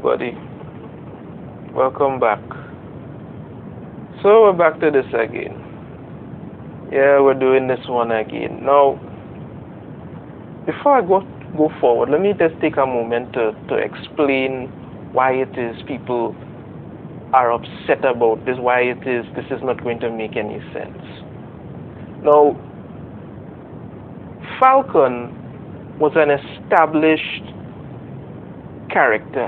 everybody. Welcome back. So we're back to this again. Yeah, we're doing this one again. Now, before I go forward, let me just take a moment to explain why it is people are upset about this, why it is this is not going to make any sense. Now, Falcon was an established character,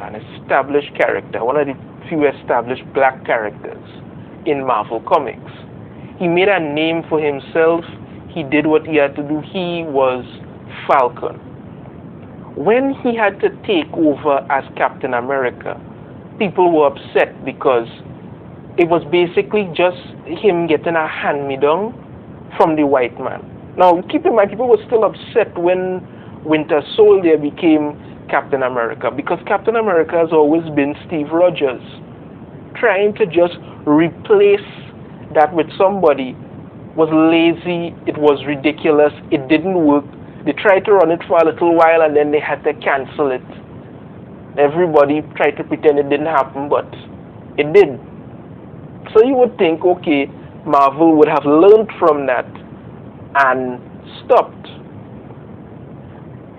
one of the few established black characters in Marvel Comics. He made a name for himself. He did what he had to do. He was Falcon. When he had to take over as Captain America, people were upset because it was basically just him getting a hand-me-down from the white man. Now, keep in mind, people were still upset when Winter Soldier became Captain America, because Captain America has always been Steve Rogers. Trying to just replace that with somebody was lazy, it was ridiculous, it didn't work. They tried to run it for a little while and then they had to cancel it. Everybody tried to pretend it didn't happen, but it did. So you would think, okay, Marvel would have learned from that and stopped.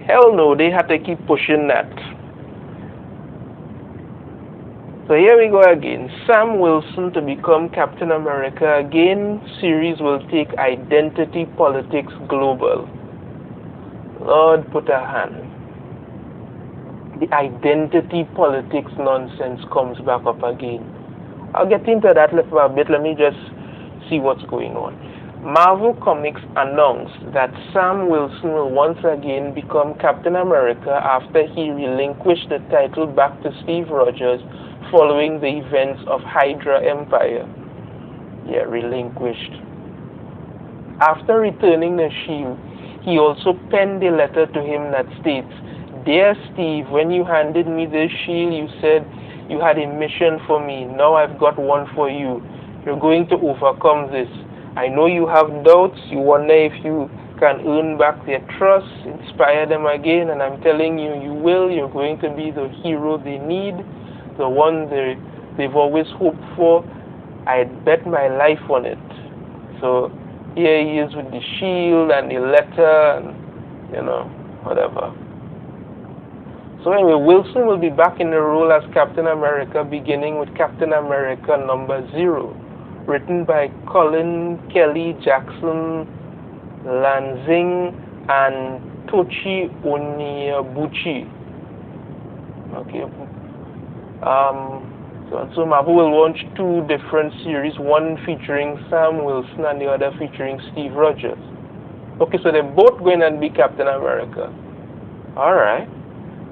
Hell no, they had to keep pushing that. So here we go again. Sam Wilson to become Captain America again. Series will take identity politics global. Lord, put a hand. The identity politics nonsense comes back up again. I'll get into that for a bit. Let me just see what's going on. Marvel Comics announced that Sam Wilson will once again become Captain America after he relinquished the title back to Steve Rogers following the events of Hydra Empire. Yeah, relinquished. After returning the shield, he also penned a letter to him that states, "Dear Steve, when you handed me this shield, you said you had a mission for me. Now I've got one for you. You're going to overcome this. I know you have doubts. You wonder if you can earn back their trust, inspire them again, and I'm telling you, you will. You're going to be the hero they need, the one they've always hoped for. I'd bet my life on it." So here he is with the shield and the letter and, whatever. So anyway, Wilson will be back in the role as Captain America, beginning with Captain America #0. Written by Colin Kelly, Jackson Lanzing, and Tochi Onyebuchi. Okay. So Marvel will launch two different series, one featuring Sam Wilson and the other featuring Steve Rogers. Okay, so they're both going to be Captain America. Alright.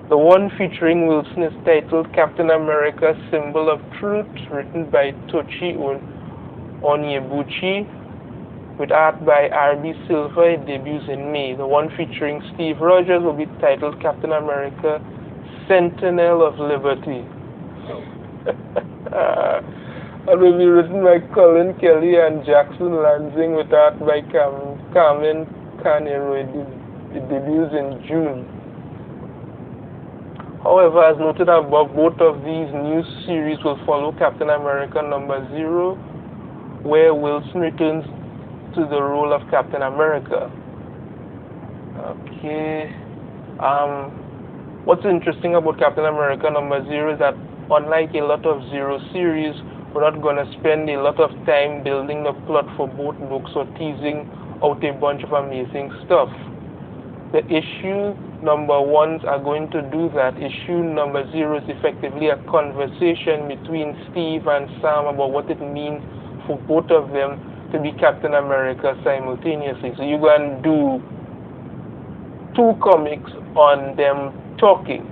The one featuring Wilson is titled Captain America Symbol of Truth, written by Tochi Onyebuchi, with art by R.B. Silver. It debuts in May. The one featuring Steve Rogers will be titled Captain America Sentinel of Liberty. It will be written by Colin Kelly and Jackson Lanzing, with art by Carmen Carnero. It debuts in June. However, as noted above, both of these new series will follow Captain America #0, where Wilson returns to the role of Captain America. Okay. What's interesting about Captain America #0 is that, unlike a lot of Zero series, we're not going to spend a lot of time building the plot for both books or teasing out a bunch of amazing stuff. The issue #1s are going to do that. Issue #0 is effectively a conversation between Steve and Sam about what it means for both of them to be Captain America simultaneously. So you're going to do two comics on them talking.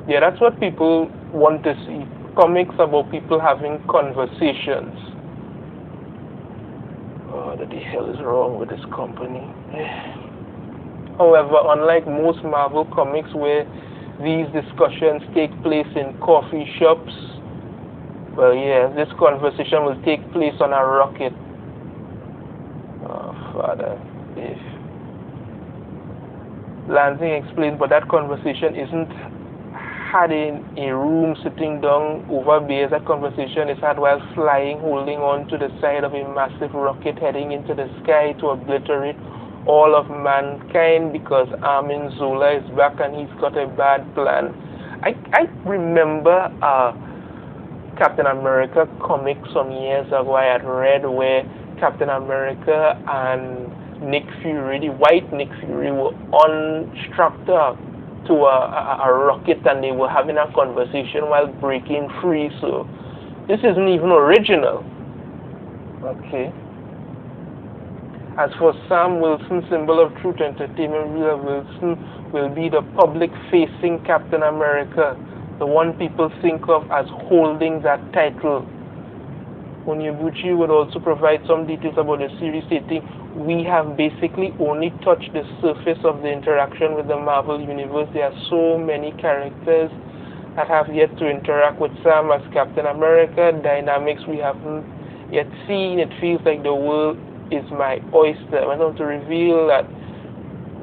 Yeah, that's what people want to see. Comics about people having conversations. Oh, what the hell is wrong with this company? However, unlike most Marvel comics where these discussions take place in coffee shops, well, yeah, this conversation will take place on a rocket. Oh, Father, if Lansing explains, but that conversation isn't had in a room sitting down over beers. That conversation is had while flying, holding on to the side of a massive rocket heading into the sky to obliterate all of mankind because Armin Zola is back and he's got a bad plan. I remember Captain America comic some years ago I had read where Captain America and Nick Fury, the white Nick Fury, were unstrapped to a rocket and they were having a conversation while breaking free. So this isn't even original. Okay. As for Sam Wilson, symbol of truth entertainment, Wilson will be the public-facing Captain America, the one people think of as holding that title. Onyebuchi would also provide some details about the series, stating, "We have basically only touched the surface of the interaction with the Marvel Universe. There are so many characters that have yet to interact with Sam as Captain America, dynamics we haven't yet seen. It feels like the world is my oyster." I went on to reveal that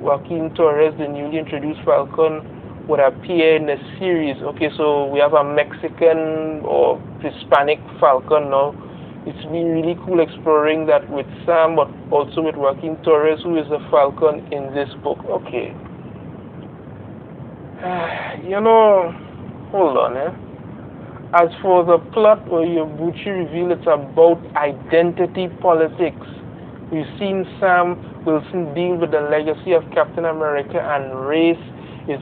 Joaquin Torres, the newly introduced Falcon, would appear in the series. Okay, so we have a Mexican or Hispanic Falcon now. It's been really cool exploring that with Sam, but also with Joaquin Torres, who is the Falcon in this book. Okay. Hold on, As for the plot, Onyebuchi revealed it's about identity politics. We've seen Sam Wilson deal with the legacy of Captain America, and race is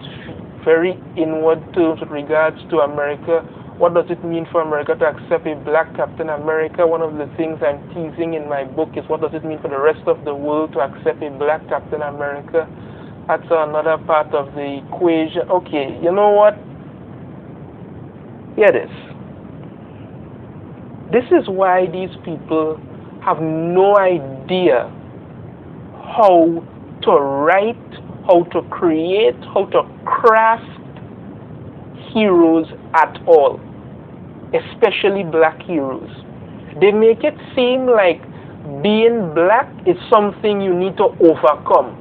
very inward terms with regards to America. What does it mean for America to accept a black Captain America? One of the things I'm teasing in my book is what does it mean for the rest of the world to accept a black Captain America? That's another part of the equation. Okay, you know what? Hear this. This is why these people have no idea how to write, how to create, how to craft heroes at all, especially black heroes. They make it seem like being black is something you need to overcome,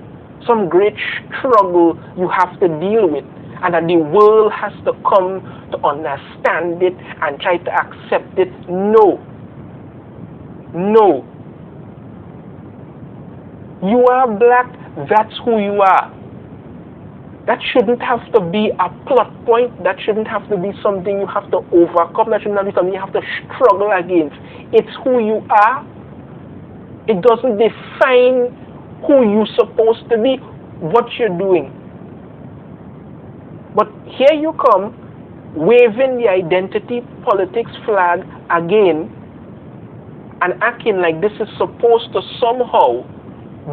some great struggle you have to deal with, and that the world has to come to understand it and try to accept it. No. No. You are black, that's who you are. That shouldn't have to be a plot point. That shouldn't have to be something you have to overcome. That shouldn't be something you have to struggle against. It's who you are. It doesn't define who you're supposed to be, what you're doing. But here you come, waving the identity politics flag again and acting like this is supposed to somehow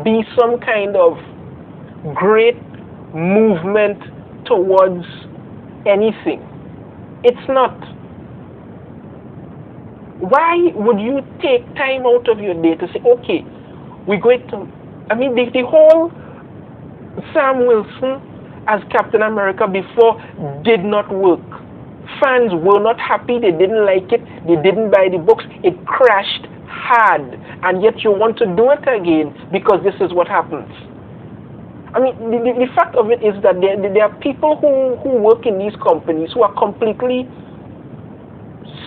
be some kind of great movement towards anything. It's not. Why would you take time out of your day to say, okay, we're going to, the whole Sam Wilson as Captain America before did not work. Fans were not happy, they didn't like it, they didn't buy the books, it crashed hard, and yet you want to do it again because this is what happens. The fact of it is that there are people who work in these companies who are completely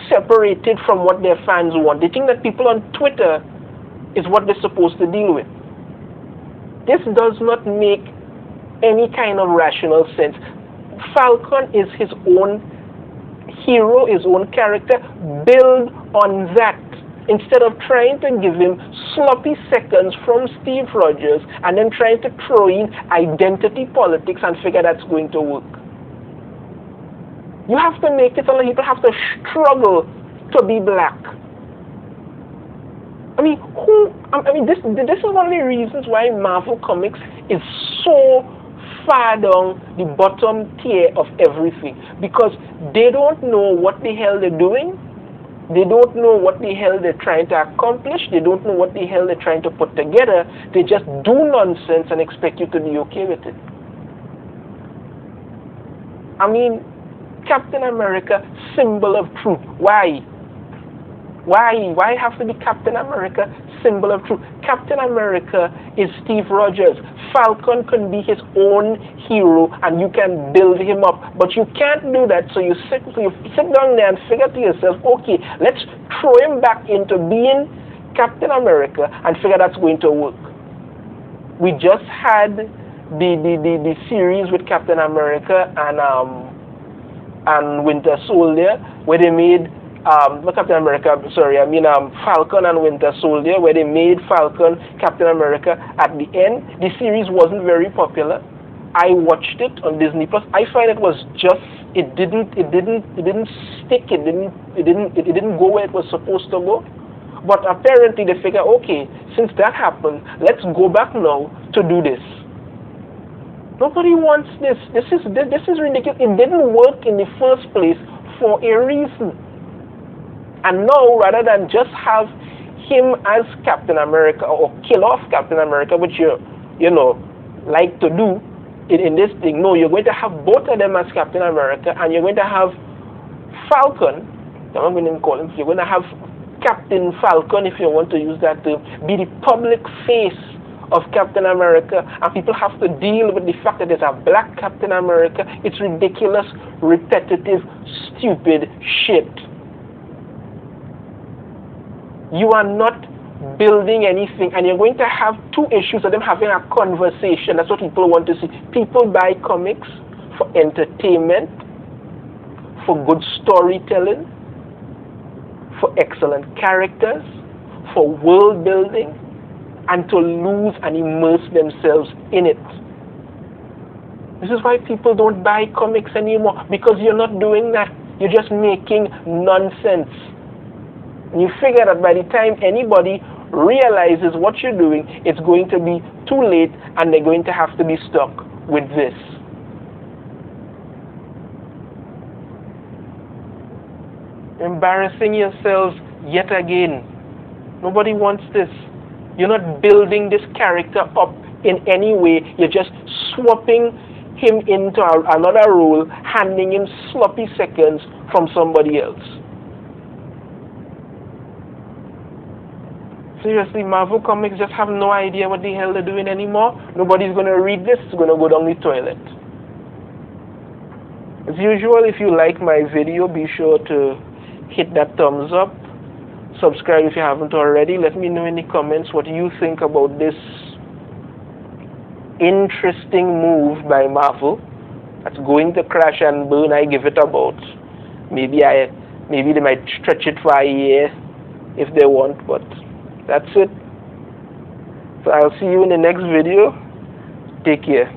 separated from what their fans want. They think that people on Twitter is what they're supposed to deal with. This does not make any kind of rational sense. Falcon is his own hero, his own character. Build on that, instead of trying to give him sloppy seconds from Steve Rogers and then trying to throw in identity politics and figure that's going to work. You have to make it so that people have to struggle to be black. This is one of the reasons why Marvel Comics is so far down the bottom tier of everything, because they don't know what the hell they're doing. They don't know what the hell they're trying to accomplish. They don't know what the hell they're trying to put together. They just do nonsense and expect you to be okay with it. Captain America, symbol of truth. Why? Why have to be Captain America, symbol of truth? Captain America is Steve Rogers. Falcon can be his own hero and you can build him up. But you can't do that, so you sit down there and figure to yourself, okay, let's throw him back into being Captain America and figure that's going to work. We just had the series with Captain America and Winter Soldier, where they made not Captain America, sorry, I mean Falcon and Winter Soldier, where they made Falcon Captain America. At the end, the series wasn't very popular. I watched it on Disney Plus. I find it was just it didn't stick. It didn't go where it was supposed to go. But apparently they figure, okay, since that happened, let's go back now to do this. Nobody wants this. This is ridiculous. It didn't work in the first place for a reason. And now, rather than just have him as Captain America or kill off Captain America, which you like to do in this thing, no, you're going to have both of them as Captain America, and you're going to have Falcon. I'm going to call him. You're going to have Captain Falcon, if you want to use that term, be the public face of Captain America, and people have to deal with the fact that there's a black Captain America. It's ridiculous, repetitive, stupid shit. You are not building anything, and you're going to have two issues of them having a conversation. That's what people want to see. People buy comics for entertainment, for good storytelling, for excellent characters, for world building, and to lose and immerse themselves in it. This is why people don't buy comics anymore, because you're not doing that. You're just making nonsense. And you figure that by the time anybody realizes what you're doing, it's going to be too late, and they're going to have to be stuck with this. Embarrassing yourselves yet again. Nobody wants this. You're not building this character up in any way. You're just swapping him into another role, handing him sloppy seconds from somebody else. Seriously, Marvel Comics just have no idea what the hell they're doing anymore. Nobody's going to read this. It's going to go down the toilet. As usual, if you like my video, be sure to hit that thumbs up. Subscribe if you haven't already. Let me know in the comments what you think about this interesting move by Marvel. That's going to crash and burn. I give it about. Maybe they might stretch it for a year if they want, but that's it. So I'll see you in the next video. Take care.